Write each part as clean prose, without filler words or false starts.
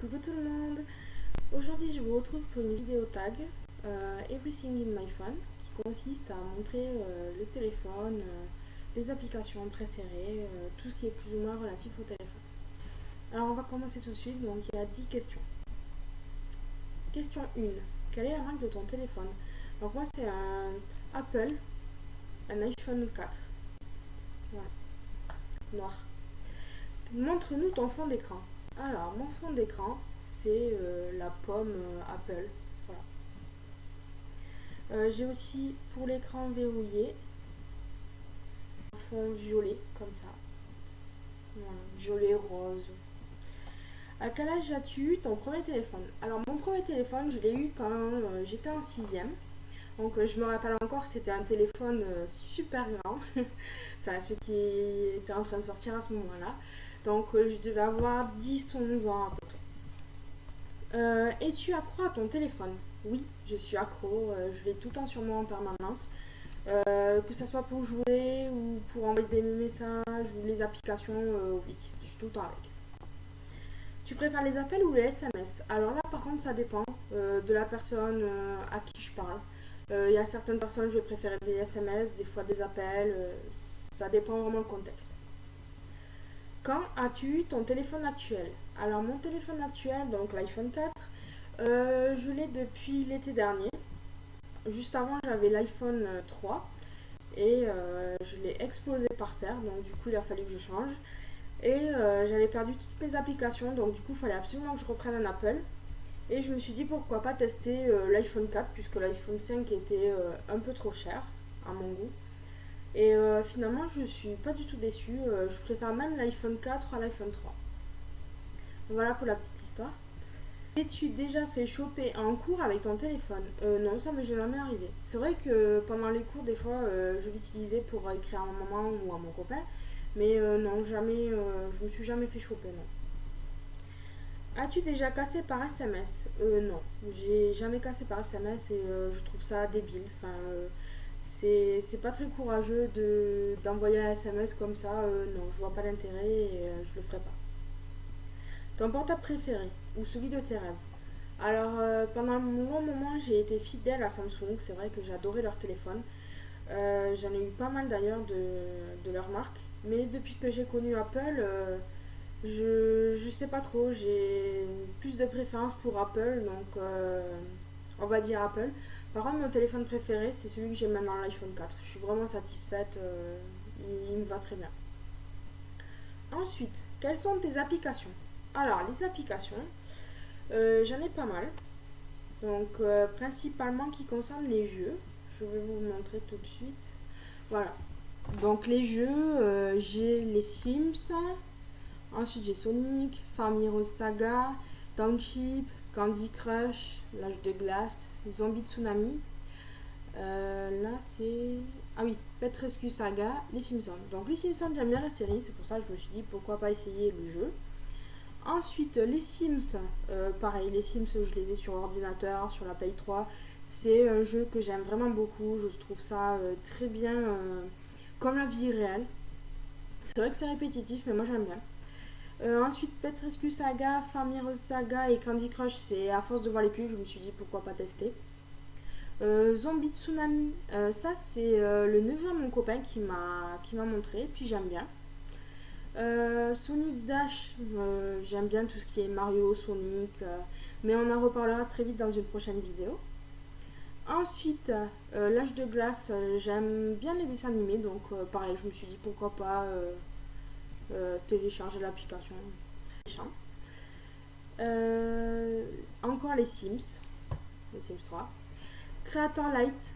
Coucou tout le monde. Aujourd'hui je vous retrouve pour une vidéo tag Everything in my phone qui consiste à montrer le téléphone, les applications préférées, tout ce qui est plus ou moins relatif au téléphone. Alors on va commencer tout de suite, donc il y a 10 questions. Question 1. Quelle est la marque de ton téléphone? Donc moi c'est un Apple, un iPhone 4. Voilà, noir. Montre-nous ton fond d'écran. Alors, mon fond d'écran, c'est la pomme Apple. Voilà. J'ai aussi pour l'écran verrouillé un fond violet, comme ça. Voilà, violet rose. À quel âge as-tu eu ton premier téléphone? Alors, mon premier téléphone, je l'ai eu quand j'étais en 6e. Donc, je me rappelle encore, c'était un téléphone super grand. Enfin, ce qui était en train de sortir à ce moment-là. Donc, je devais avoir 10-11 ans à peu près. Es-tu accro à ton téléphone? Oui, je suis accro. Je l'ai tout le temps sur moi en permanence. Que ce soit pour jouer ou pour envoyer des messages ou les applications, oui, je suis tout le temps avec. Tu préfères les appels ou les SMS? Alors là, par contre, ça dépend de la personne à qui je parle. Il y a certaines personnes, je vais préférer des SMS, des fois des appels. Ça dépend vraiment du contexte. Quand as-tu eu ton téléphone actuel? Alors mon téléphone actuel, donc l'iPhone 4, je l'ai depuis l'été dernier. Juste avant, j'avais l'iPhone 3 et je l'ai explosé par terre, donc du coup il a fallu que je change. Et j'avais perdu toutes mes applications, donc du coup il fallait absolument que je reprenne un Apple. Et je me suis dit pourquoi pas tester l'iPhone 4 puisque l'iPhone 5 était un peu trop cher à mon goût. Et finalement, je suis pas du tout déçue. Je préfère même l'iPhone 4 à l'iPhone 3. Voilà pour la petite histoire. Es-tu déjà fait choper en cours avec ton téléphone? Non, ça m'est jamais arrivé. C'est vrai que pendant les cours, des fois, je l'utilisais pour écrire à ma maman ou à mon copain. Mais non, jamais, je me suis jamais fait choper, non. As-tu déjà cassé par SMS? Non, j'ai jamais cassé par SMS et je trouve ça débile. Enfin, c'est pas très courageux d'envoyer un SMS comme ça. Non, je vois pas l'intérêt et je le ferai pas. Ton portable préféré ou celui de tes rêves? Alors, pendant un long moment, j'ai été fidèle à Samsung. C'est vrai que j'adorais leur téléphone. J'en ai eu pas mal d'ailleurs de leur marque. Mais depuis que j'ai connu Apple, je sais pas trop. J'ai plus de préférence pour Apple. Donc, on va dire Apple. Par contre, mon téléphone préféré, c'est celui que j'ai maintenant, l'iPhone 4. Je suis vraiment satisfaite. Il me va très bien. Ensuite, quelles sont tes applications? Alors, les applications, j'en ai pas mal. Donc, principalement qui concernent les jeux. Je vais vous montrer tout de suite. Voilà. Donc, les jeux, j'ai les Sims. Ensuite, j'ai Sonic, Farm Heroes Saga, Township, Candy Crush, L'Âge de Glace, Zombie Tsunami. Là, c'est... Ah oui, Pet Rescue Saga, les Simpsons. Donc, les Simpsons, j'aime bien la série. C'est pour ça que je me suis dit pourquoi pas essayer le jeu. Ensuite, les Sims, pareil, les Sims, je les ai sur ordinateur, sur la Play 3. C'est un jeu que j'aime vraiment beaucoup. Je trouve ça très bien, comme la vie réelle. C'est vrai que c'est répétitif, mais moi j'aime bien. Ensuite, Pet Rescue Saga, Farm Heroes Saga et Candy Crush, c'est à force de voir les pubs, je me suis dit pourquoi pas tester. Zombie Tsunami, ça c'est le neveu de mon copain qui m'a montré, puis j'aime bien. Sonic Dash, j'aime bien tout ce qui est Mario, Sonic, mais on en reparlera très vite dans une prochaine vidéo. Ensuite, L'Âge de Glace, j'aime bien les dessins animés, donc pareil, je me suis dit pourquoi pas télécharger l'application. Encore les Sims 3. Creator Light,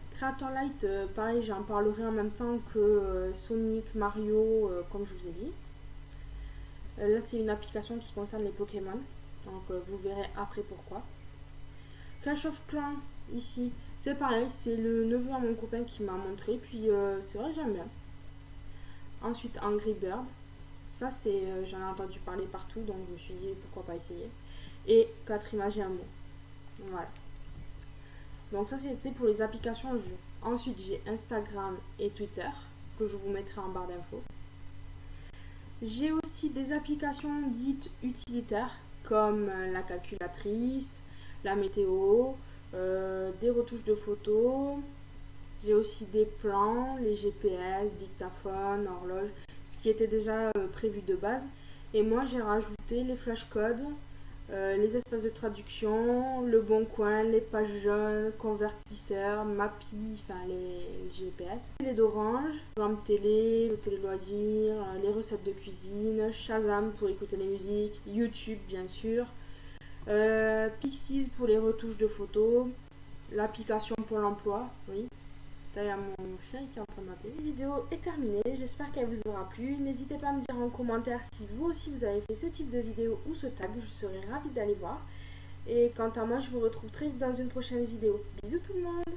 pareil, j'en parlerai en même temps que Sonic, Mario, comme je vous ai dit. Là, c'est une application qui concerne les Pokémon. Donc, vous verrez après pourquoi. Clash of Clans, ici, c'est pareil. C'est le neveu à mon copain qui m'a montré. Puis, c'est vrai, j'aime bien. Ensuite, Angry Bird. Ça, c'est, j'en ai entendu parler partout. Donc, je me suis dit, pourquoi pas essayer. Et 4 images et un mot. Voilà. Donc, ça, c'était pour les applications jeux. Ensuite, j'ai Instagram et Twitter, que je vous mettrai en barre d'infos. J'ai aussi des applications dites utilitaires. comme la calculatrice, la météo, des retouches de photos. J'ai aussi des plans, les GPS, dictaphone, horloge, ce qui était déjà prévu de base. Et moi j'ai rajouté les flashcodes, les espaces de traduction, le bon coin, les pages jaunes, convertisseurs, Mappy, enfin les GPS, les d'Orange, programme télé, le télé loisirs, les recettes de cuisine, Shazam pour écouter les musiques, YouTube bien sûr, Pixies pour les retouches de photos, l'application pour l'emploi, oui. Il y a mon chien qui est en train de m'appeler. La vidéo est terminée, j'espère qu'elle vous aura plu. N'hésitez pas à me dire en commentaire si vous aussi vous avez fait ce type de vidéo ou ce tag, je serai ravie d'aller voir. Et quant à moi, je vous retrouve très vite dans une prochaine vidéo. Bisous tout le monde!